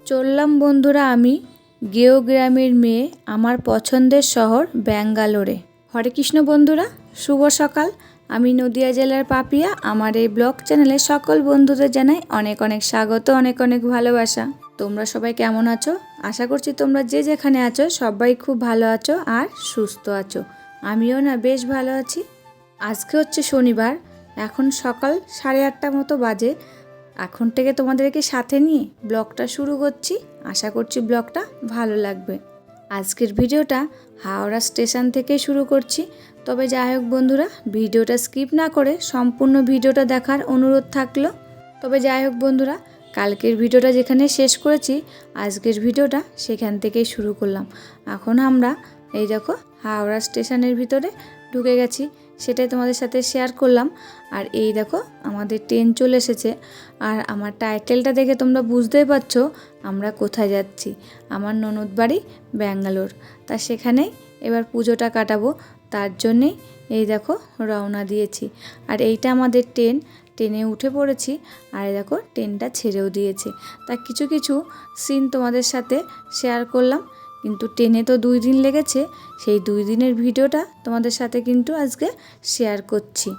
চললাম বন্ধুরা আমি গেও গ্রামের মেয়ে আমার পছন্দের শহর ব্যাঙ্গালোরে। হরে কৃষ্ণ বন্ধুরা, শুভ সকাল। আমি নদিয়া জেলার পাপিয়া। আমার এই ব্লগ চ্যানেলে সকল বন্ধুদের জানাই অনেক অনেক স্বাগত, অনেক অনেক ভালোবাসা। তোমরা সবাই কেমন আছো? আশা করছি তোমরা যে যেখানে আছো সবাই খুব ভালো আছো আর সুস্থ আছো। আমিও না বেশ ভালো আছি। আজকে হচ্ছে শনিবার, এখন সকাল 8:30 মতো বাজে। এখন থেকে তোমাদেরকে সাথে নিয়ে ব্লগটা শুরু করছি। আশা করছি ব্লগটা ভালো লাগবে। আজকের ভিডিওটা হাওড়া স্টেশন থেকে শুরু করছি। তবে যাই হোক বন্ধুরা, ভিডিওটা স্কিপ না করে সম্পূর্ণ ভিডিওটা দেখার অনুরোধ থাকলো। তবে যাই হোক বন্ধুরা, কালকের ভিডিওটা যেখানে শেষ করেছি আজকের ভিডিওটা সেখান থেকেই শুরু করলাম। এখন আমরা এই দেখো হাওড়া স্টেশনের ভিতরে ঢুকে গেছি, সেটাই তোমাদের সাথে শেয়ার করলাম। আর এই দেখো আমাদের ট্রেন চলে এসেছে। আর আমার টাইটেলটা দেখে তোমরা বুঝতেই পারছো আমরা কোথায় যাচ্ছি। আমার ননদ বাড়ি ব্যাঙ্গালোর, তা সেখানেই এবার পুজোটা কাটাবো। তার জন্যেই এই দেখো রওনা দিয়েছি। আর এইটা আমাদের ট্রেনে উঠে পড়েছি। আর দেখো ট্রেনটা ছেড়েও দিয়েছে। তা কিছু কিছু সিন তোমাদের সাথে শেয়ার করলাম। কিন্তু ট্রেনে তো 2 দিন লেগেছে, সেই 2 দিনের ভিডিওটা তোমাদের সাথে কিন্তু আজকে শেয়ার করছি।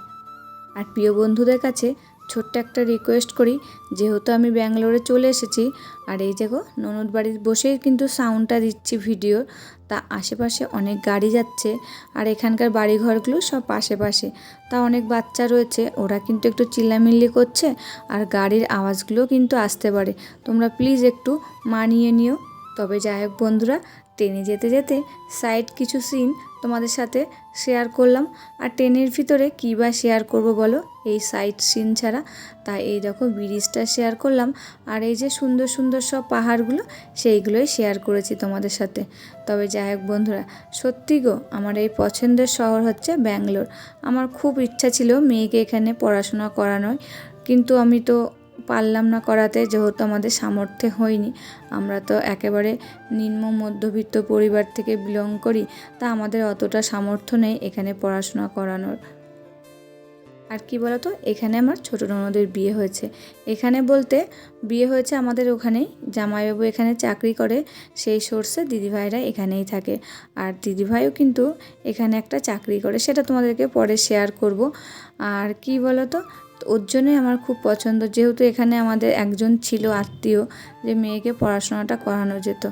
আর প্রিয় বন্ধুদের কাছে ছোট্ট একটা রিকোয়েস্ট করি, যেহেতু আমি ব্যাঙ্গালোরে চলে এসেছি আর এই দেখো ননদ বাড়ির বসেই কিন্তু সাউন্ডটা দিচ্ছি ভিডিওর, তা আশেপাশে অনেক গাড়ি যাচ্ছে। আর এখানকার বাড়িঘরগুলো সব পাশে পাশে, তা অনেক বাচ্চা রয়েছে, ওরা কিন্তু একটু চিল্লামিল্লি করছে আর গাড়ির আওয়াজগুলো কিন্তু আসতে পারে। তোমরা প্লিজ একটু মানিয়ে নিও। তবে যাই হোক বন্ধুরা, ট্রেনে যেতে যেতে সাইড কিছু সিন তোমাদের সাথে শেয়ার করলাম। আর ট্রেনের ভিতরে কী বা শেয়ার করব বলো, এই সাইড সিন ছাড়া। তাই এই দেখো ব্রিজটা শেয়ার করলাম। আর এই যে সুন্দর সুন্দর সব পাহাড়গুলো, সেইগুলোই শেয়ার করেছি তোমাদের সাথে। তবে যাই হোক বন্ধুরা, সত্যি গো আমার এই পছন্দের শহর হচ্ছে ব্যাঙ্গালোর। আমার খুব ইচ্ছা ছিল মেয়েকে এখানে পড়াশোনা করানোর, কিন্তু আমি তো পারলাম না করাতে, যেহেতু আমাদের সামর্থ্যে হয়নি। আমরা তো একেবারে নিম্ন মধ্যবিত্ত পরিবার থেকে বিলং করি, তা আমাদের অতটা সামর্থ্য নেই এখানে পড়াশোনা করানোর। আর কি বলতো, এখানে আমার ছোটো ননদের বিয়ে হয়েছে। এখানে বলতে বিয়ে হয়েছে আমাদের ওখানেই, জামাইবাবু এখানে চাকরি করে, সেই সোর্সে দিদিভাইরা এখানেই থাকে। আর দিদিভাইও কিন্তু এখানে একটা চাকরি করে, সেটা তোমাদেরকে পরে শেয়ার করব। আর কি বলতো, ওর জন্যই আমার খুব পছন্দ, যেহেতু এখানে আমাদের একজন ছিল আত্মীয় যে মেয়েকে পড়াশোনাটা করানো যেত।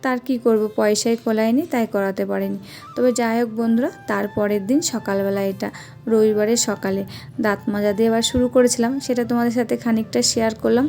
তার কি করব, পয়সাই কোলায়নি, তাই করাতে পারিনি। তবে যাই হোক বন্ধুরা, তারপরের দিন সকালবেলা, এটা রবিবারের সকালে দাঁত মাজা দিয়ে এবার শুরু করেছিলাম, সেটা তোমাদের সাথে খানিকটা শেয়ার করলাম।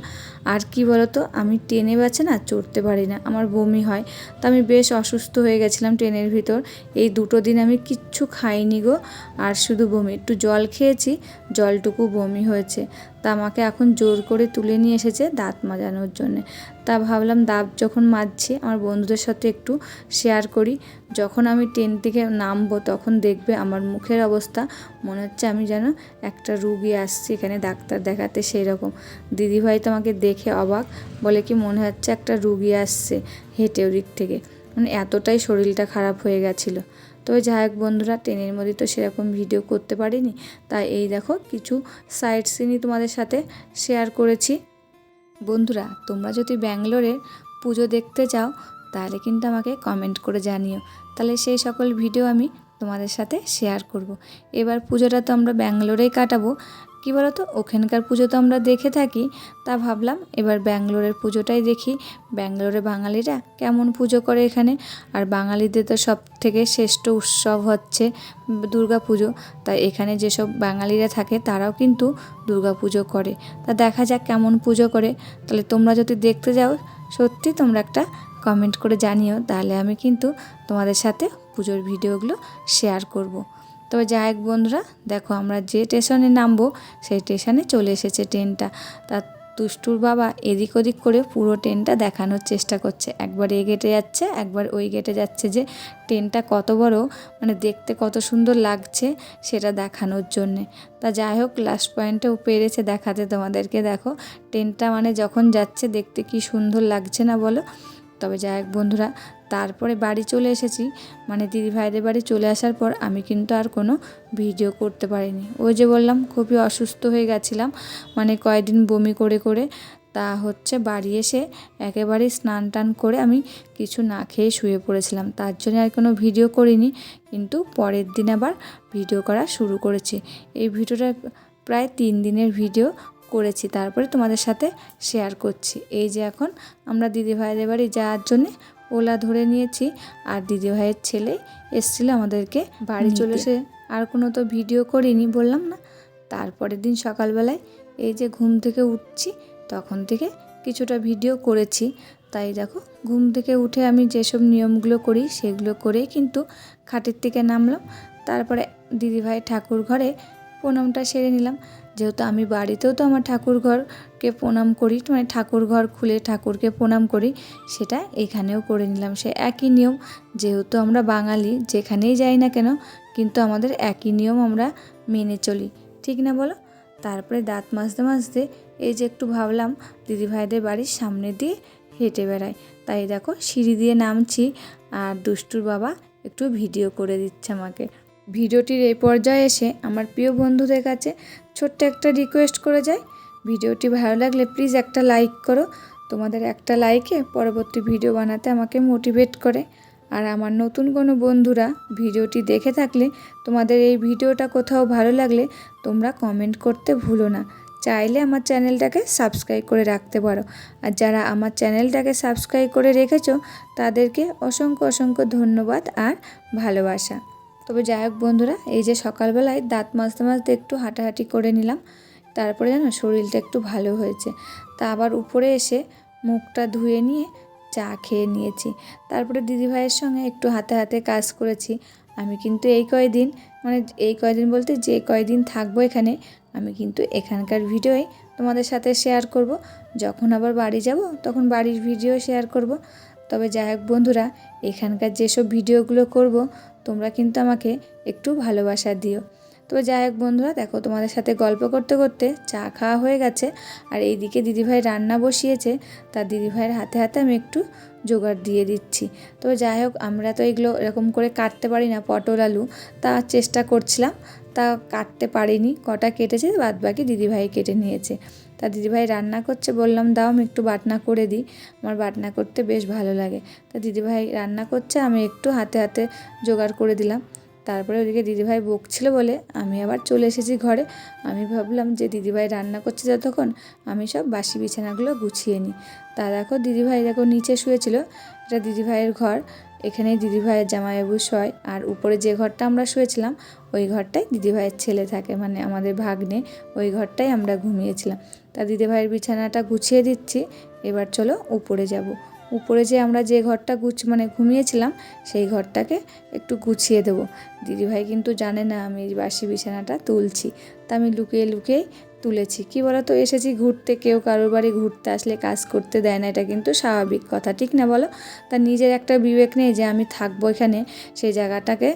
আর কি বলতো, আমি ট্রেনে বাসে না চড়তে পারি না, আমার বমি হয়। তা আমি বেশ অসুস্থ হয়ে গেছিলাম ট্রেনের ভিতর। এই 2 দিন আমি কিচ্ছু খাইনি গো, আর শুধু বমি, একটু জল খেয়েছি, জলটুকু বমি হয়েছে। তা আমাকে এখন জোর করে তুলে নিয়ে এসেছে দাঁত মাজানোর জন্যে। তা ভাবলাম দাঁত যখন মাজছি আমার বন্ধুদের সাথে একটু শেয়ার করি। যখন আমি ট্রেন থেকে নামবো তখন দেখবে আমার মুখের অবস্থা, মনে হচ্ছে আমি যেন একটা রুগী আসছি এখানে ডাক্তার দেখাতে, সেই রকম। দিদিভাই তো আমাকে দেখে অবাক, বলে কি মনে হচ্ছে একটা রুগী আসছে হেঁটে ওদিক থেকে, মানে এতটাই শরীরটা খারাপ হয়ে গেছিলো। তবে যাই হোক বন্ধুরা, ট্রেনের মধ্যে তো সেরকম ভিডিও করতে পারিনি, তাই এই দেখো কিছু সাইড সিনই তোমাদের সাথে শেয়ার করেছি। বন্ধুরা, তোমরা যদি ব্যাঙ্গালোরের পুজো দেখতে চাও তাহলে কিন্তু আমাকে কমেন্ট করে জানিও, তাহলে সেই সকল ভিডিও আমি তোমাদের সাথে শেয়ার করব। এবার পুজোটা তো আমরা ব্যাঙ্গালোরেই কাটাবো। কী বলো তো, ওখানকার পুজো তো আমরা দেখে থাকি, তা ভাবলাম এবার ব্যাঙ্গালোরের পুজোটাই দেখি। ব্যাঙ্গালোরে বাঙালিরা কেমন পুজো করে এখানে। আর বাঙালিদের তো সব থেকে শ্রেষ্ঠ উৎসব হচ্ছে দুর্গা পুজো। তাই এখানে যেসব বাঙালিরা থাকে তারাও কিন্তু দুর্গা পুজো করে। তা দেখা যাক কেমন পুজো করে। তাহলে তোমরা যদি দেখতে যাও, সত্যি তোমরা একটা কমেন্ট করে জানিও, তাহলে আমি কিন্তু তোমাদের সাথে পুজোর ভিডিওগুলো শেয়ার করব। তবে যাই হোক বন্ধুরা, দেখো আমরা যে স্টেশনে নামবো সেই স্টেশনে চলে এসেছে ট্রেনটা। তা দুষ্টুর বাবা এদিক ওদিক করে পুরো ট্রেনটা দেখানোর চেষ্টা করছে, একবার এই গেটে যাচ্ছে একবার ওই গেটে যাচ্ছে, যে ট্রেনটা কত বড়, মানে দেখতে কত সুন্দর লাগছে সেটা দেখানোর জন্যে। তা যাই হোক লাস্ট পয়েন্টেও পেরেছে দেখাতে তোমাদেরকে। দেখো ট্রেনটা মানে যখন যাচ্ছে দেখতে কি সুন্দর লাগছে না বলো। তবে যাই হোক বন্ধুরা, তারপরে বাড়ি চলে এসেছি, মানে দিদিভাইদের বাড়ি চলে আসার পর আমি কিন্তু আর কোনো ভিডিও করতে পারিনি। ওই যে বললাম খুবই অসুস্থ হয়ে গেছিলাম, মানে কয়েকদিন বমি করে করে। তা হচ্ছে বাড়ি এসে একেবারেই স্নান টান করে আমি কিছু না খেয়ে শুয়ে পড়েছিলাম, তার জন্য আর কোনো ভিডিও করিনি। কিন্তু পরের দিন আবার ভিডিও করা শুরু করেছি। এই ভিডিওটা প্রায় 3 দিনের ভিডিও করেছি, তারপরে তোমাদের সাথে শেয়ার করছি। এই যে এখন আমরা দিদিভাইদের বাড়ি যাওয়ার জন্যে ওলা ধরে নিয়েছি, আর দিদিভাইয়ের ছেলে এসেছিলো আমাদেরকে বাড়ি চলে এসে আর কোনো তো ভিডিও করিনি, বললাম না। তারপরের দিন সকালবেলায় এই যে ঘুম থেকে উঠছি, তখন থেকে কিছুটা ভিডিও করেছি। তাই দেখো ঘুম থেকে উঠে আমি যেসব নিয়মগুলো করি সেগুলো করেই কিন্তু খাটের থেকে নামলাম। তারপরে দিদিভাই ঠাকুর ঘরে প্রণামটা সেরে নিলাম। যেহেতু আমি বাড়িতেও তো আমার ঠাকুর ঘরকে প্রণাম করি, মানে ঠাকুর ঘর খুলে ঠাকুরকে প্রণাম করি, সেটা এখানেও করে নিলাম। সে একই নিয়ম, যেহেতু আমরা বাঙালি, যেখানেই যাই না কেন কিন্তু আমাদের একই নিয়ম আমরা মেনে চলি, ঠিক না বলো? তারপরে দাঁত মাজতে মাজতে এই যে একটু ভাবলাম দিদিভাইদের বাড়ির সামনে দিয়ে হেঁটে বেড়াই। তাই দেখো সিঁড়ি দিয়ে নামছি, আর দুষ্টুর বাবা একটু ভিডিও করে দিচ্ছে আমাকে। ভিডিওটির এই পর্যায়ে এসে আমার প্রিয় বন্ধুদের কাছে ছোট্ট একটা রিকোয়েস্ট করে যাই, ভিডিওটি ভালো লাগলে প্লিজ একটা লাইক করো। তোমাদের একটা লাইকে পরবর্তী ভিডিও বানাতে আমাকে মোটিভেট করে। আর আমার নতুন কোনো বন্ধুরা ভিডিওটি দেখে থাকলে তোমাদের এই ভিডিওটা কোথাও ভালো লাগলে তোমরা কমেন্ট করতে ভুলো না। চাইলে আমার চ্যানেলটাকে সাবস্ক্রাইব করে রাখতে পারো। আর যারা আমার চ্যানেলটাকে সাবস্ক্রাইব করে রেখেছো তাদেরকে অসংখ্য অসংখ্য ধন্যবাদ আর ভালোবাসা। তবে যাই হোক বন্ধুরা, এই যে সকালবেলায় দাঁত মাজতে মাজতে একটু হাঁটাহাঁটি করে নিলাম, তারপরে জানো শরীরটা একটু ভালো হয়েছে। তা আবার উপরে এসে মুখটা ধুয়ে নিয়ে চা খেয়ে নিয়েছি। তারপরে দিদিভাইয়ের সঙ্গে একটু হাতে হাতে কাজ করেছি। আমি কিন্তু এই কয়দিন, মানে এই কয়দিন বলতে যে কয়দিন থাকবো এখানে, আমি কিন্তু এখানকার ভিডিওই তোমাদের সাথে শেয়ার করব। যখন আবার বাড়ি যাব তখন বাড়ির ভিডিও শেয়ার করব। তবে যাই হোক বন্ধুরা, এখানকার যেসব ভিডিওগুলো করব তোমরা কিন্তু আমাকে একটু ভালোবাসা দিও। তবে যাই হোক বন্ধুরা, দেখো তোমাদের সাথে গল্প করতে করতে চা খাওয়া হয়ে গেছে, আর এইদিকে দিদিভাই রান্না বসিয়েছে। তার দিদিভাইয়ের হাতে হাতে আমি একটু জোগাড় দিয়ে দিচ্ছি। তবে যাই হোক, আমরা তো এগুলো এরকম করে কাটতে পারি না, পটল আলু, তা চেষ্টা করছিলাম, তা কাটতে পারিনি। কটা কেটেছে, বাদ বাকি দিদিভাই কেটে নিয়েছে। তা দিদিভাই রান্না করছে, বললাম দাও আমি একটু বাটনা করে দিই, আমার বাটনা করতে বেশ ভালো লাগে। তা দিদিভাই রান্না করছে, আমি একটু হাতে হাতে জোগাড় করে দিলাম। তারপরে ওদিকে দিদিভাই বকছিল বলে আমি আবার চলে এসেছি ঘরে। আমি ভাবলাম যে দিদিভাই রান্না করছে যতক্ষণ আমি সব বাসি বিছানাগুলো গুছিয়ে নিই। তা দেখো দিদিভাই দেখো নিচে শুয়েছিল, এটা দিদিভাইয়ের ঘর, এখানেই দিদিভাইয়ের জামাইবাবু শয়। আর উপরে যে ঘরটা আমরা শুয়েছিলাম ওই ঘরটাই দিদিভাইয়ের ছেলে থাকে, মানে আমাদের ভাগ্নে, ওই ঘরটাই আমরা ঘুমিয়েছিলাম। তা দিদিভাইয়ের বিছানাটা গুছিয়ে দিচ্ছি। এবার চলো উপরে যাব। উপরে যে আমরা যে ঘরটা ঘুমিয়েছিলাম সেই ঘরটাকে একটু গুছিয়ে দেবো। দিদিভাই কিন্তু জানে না আমি এই বাসি বিছানাটা তুলছি, তা আমি লুকিয়ে লুকিয়েই তুলেছি। কি বলো তো, এসেছি ঘুরতে, কেউ কারোর বাড়ি ঘুরতে আসলে কাজ করতে দেয় না, এটা কিন্তু স্বাভাবিক কথা, ঠিক না বলো? তা নিজের একটা বিবেক নেই যে আমি থাকবো এখানে, সেই জায়গাটাকে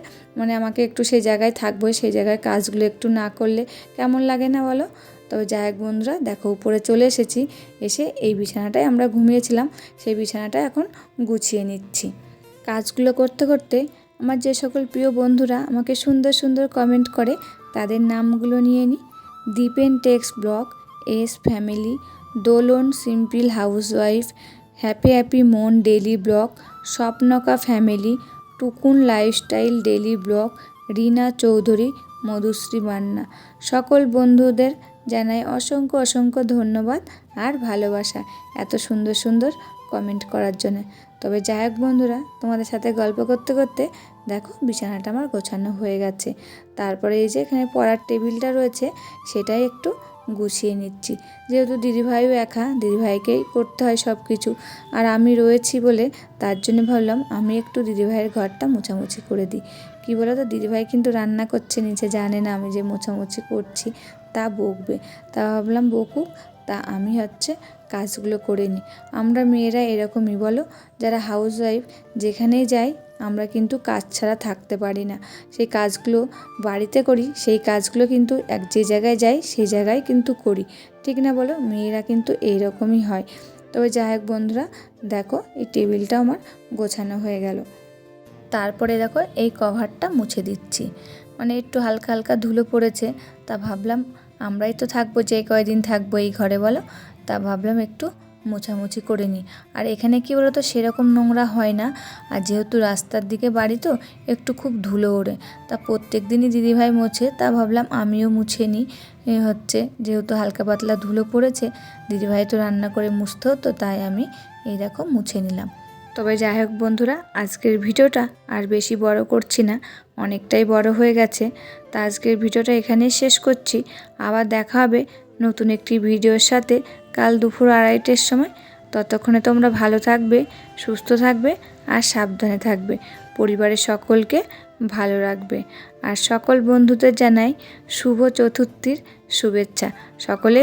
আমাকে একটু সেই জায়গায় থাকবো, সেই জায়গায় কাজগুলো একটু না করলে কেমন লাগে না বলো? তবে যাই হোক বন্ধুরা, দেখো উপরে চলে এসেছি। এসে এই বিছানাটায় আমরা ঘুমিয়েছিলাম, সেই বিছানাটা এখন গুছিয়ে নিচ্ছি। কাজগুলো করতে করতে আমার যে সকল প্রিয় বন্ধুরা আমাকে সুন্দর সুন্দর কমেন্ট করে তাদের নামগুলো নিয়ে নিই। Dipen techs blog, S family, Dolon simple housewife, happy happy মন daily blog, Swapnaka family, Tukun lifestyle daily blog, Rina Chowdhury, Madhushree Manna. সকল বন্ধুদের জানাই অসংখ্য অসংখ্য ধন্যবাদ আর ভালোবাসা এত সুন্দর সুন্দর কমেন্ট করার জন্য। তবে যাই হোক বন্ধুরা, তোমাদের সাথে গল্প করতে করতে দেখো বিছানাটা আমার গোছানো হয়ে গেছে। তারপরে এই যে এখানে পড়ার টেবিলটা রয়েছে সেটাই একটু গুছিয়ে নিচ্ছি। যেহেতু দিদিভাইও একা, দিদিভাইকেই করতে হয় সব কিছু, আর আমি রয়েছি বলে তার জন্য ভাবলাম আমি একটু দিদিভাইয়ের ঘরটা মোছামুছি করে দিই। কী বলো তো, দিদিভাই কিন্তু রান্না করছে নিচে, জানে না আমি যে মোছামুছি করছি, তা বকবে। তা ভাবলাম বকুক, তা আমি কাজগুলো করে নিই। আমরা মেয়েরা এরকমই বলো, যারা হাউসওয়াইফ, যেখানেই যাই আমরা কিন্তু কাজ ছাড়া থাকতে পারি না। সেই কাজগুলো বাড়িতে করি, সেই কাজগুলো কিন্তু যে জায়গায় যাই সেই জায়গায় কিন্তু করি, ঠিক না বলো? মেয়েরা কিন্তু এইরকমই হয়। তবে যাই হোক বন্ধুরা, দেখো এই টেবিলটা আমার গোছানো হয়ে গেল। তারপরে দেখো এই কভারটা মুছে দিচ্ছি, একটু হালকা হালকা ধুলো পড়েছে। তা ভাবলাম আমরাই তো থাকবো, যে কয়দিন থাকবো এই ঘরে বলো, তা ভাবলাম একটু মোছামুছি করে নিই। আর এখানে কী বলো তো, সেরকম নোংরা হয় না, আর যেহেতু রাস্তার দিকে বাড়ি তো একটু খুব ধুলো ওড়ে, তা প্রত্যেক দিনই দিদিভাই মোছে, তা ভাবলাম আমিও মুছে নিই। যেহেতু হালকা পাতলা ধুলো পড়েছে, দিদিভাই তো রান্না করে মুছতে হতো, তাই আমি এই দেখো মুছে নিলাম। তবে যাই হোক বন্ধুরা, আজকের ভিডিওটা আর বেশি বড় করছি না, অনেকটাই বড় হয়ে গেছে। তা আজকের ভিডিওটা এখানেই শেষ করছি। আবার দেখা হবে নতুন একটি ভিডিওর সাথে কাল দুপুর 2:30টার সময়। ততক্ষণে তোমরা ভালো থাকবে, সুস্থ থাকবে আর সাবধানে থাকবে। পরিবারের সকলকে ভালো রাখবে। আর সকল বন্ধুদের জানাই শুভ চতুর্থীর শুভেচ্ছা। সকলে